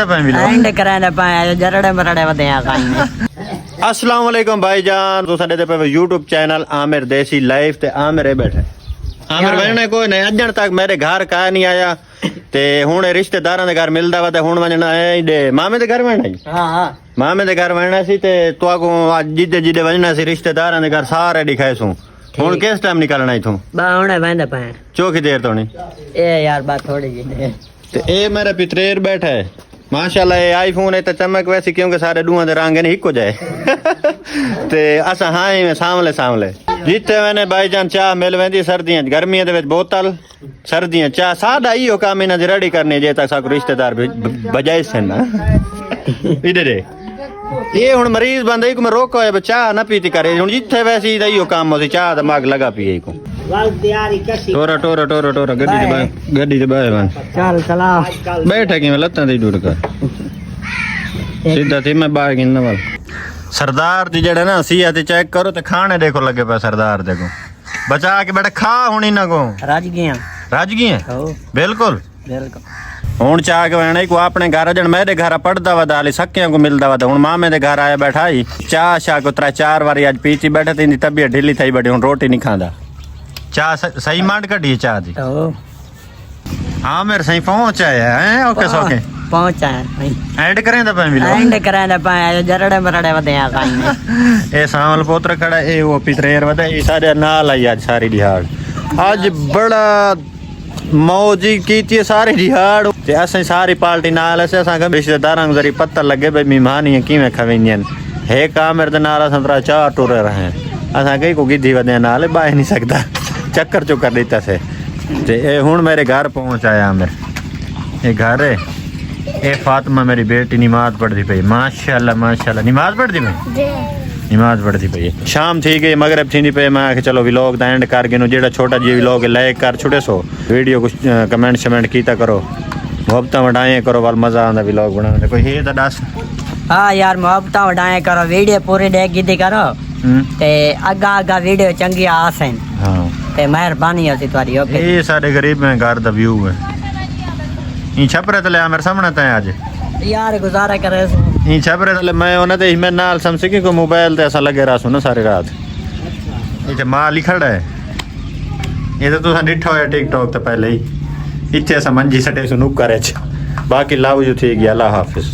And कराने पाए जरड़े मरड़े वधिया काई अस्सलाम वालेकुम भाईजान। तो साडे ते पे यूट्यूब चैनल आमिर देसी लाइफ ते आमिर बैठे आमिर वजने कोई नहीं अजन तक मेरे घर का नहीं आया ते हुण रिश्तेदारां दे घर मिलदा वा ते हुण वजना है दे मामे दे घर वणना हां हां मामे दे घर वणना सी ते तुआको आज जिदे जिदे वजना सी रिश्तेदारां दे घर सारे दिखाएसू हुण किस टाइम निकलना इथों बा हुणे वेंदे पाए चौकी देर तो नहीं ए यार बात थोड़ी जी ते ए मेरा पितरेर बैठा है माशाल्लाह ये आईफोन है तो चमक वैसी क्योंकि सारे डूआ दे रंग ने हिको जाए ते असा हां में सामले सामले जिथे मैंने भाईजान चाह मिल वेंदी सर्दियां गर्मियां दे विच बोतल सर्दियां चाह सादा इहो काम इना रेडी करने जे तक साको रिश्तेदार बजाए से ना इधर ये हुन मरीज बंदे को मैं रोको है चाह ना पीती करे हुन जिथे वैसी दा इहो काम होसी चाह दा मग लगा पिए को वाल तैयारी कसी टोरा टोरा टोरा टोरा गड्डी दे बाहर बन चल चला बैठा कि मैं लत्तां दी डुर कर सीधा थी मैं बाहर गिनने वाला सरदार दी जड़ा ना सिया ते चेक करो ते खाने देखो लगे पे सरदार देखो बचा के बेटा खा हुनी ना को राज गया हो बिल्कुल बिल्कुल हुन चाह के वणे को अपने घर जण मेरे घर पड़दा वा दाली सक्कियां को मिलदा वा हुन मामे दे घर आया बैठा ही चाह शाह को 3-4 बारी आज पीची बैठे तेरी तबीयत ढीली थई बैठी हुन रोटी नहीं खांदा चाह सही मांड कढी चाह दी हां मेरे सही पहुंच आया है ओके सोके पहुंच आया ऐड करें तो पे एंड कराने पाए जरड़े मरड़े वधिया काई ए सामल पोत्र खड़ा ए वो पितरेर वदा ए सारे नाल आई आज सारी दिहाड़ आज बड़ा मौजी कीती सारी दिहाड़ ते असें सारी पार्टी नाल असे असा रिश्तेदारां जरी पता लगे भाई मेहमान ही किवें खवेंजन हे कामिर दे नाल असां तरा चार टुरे रहे असां कई को गिद्धी वदे नाल बाह नहीं सकदा चक्कर चुकर देता से ते ए हुन मेरे घर पहुंच आया आमिर ये घर है ए फातिमा मेरी बेटी नमाज पढ़ती पई माशाल्लाह माशाल्लाह नमाज पढ़ती पई नमाज पढ़ती पई शाम थी गई मगरिब थी पे मैं आखे चलो व्लॉग दा एंड कर गिनो जेड़ा छोटा जी व्लॉग लाइक कर छुड़े सो वीडियो कुछ कमेंट शमेंट कीता करो मोहब्बत वडाए करो वाल मजा आंदा व्लॉग बनाने कोई हे तो दस हां यार मोहब्बत वडाए करो वीडियो पूरी देख गिद्धी करो ते आगा आगा वीडियो चंगी आसन हां ते मेहरबानी होती तुम्हारी ओके ये सारे गरीब में घर दा व्यू है ई छपरे तले मेरे सामने ता आज यार गुजारा करे ई छपरे तले मैं ओने ते मैं नाल समझ के को मोबाइल ते ऐसा लगे रासू ना सारी रात इथे माल ही खड़ा है ये तो तुसा डिठा होया टिकटॉक ते पहले ही इथे ऐसा मंजी सटे सुनु करे बाकी लाव जो थी गया अल्लाह हाफिज।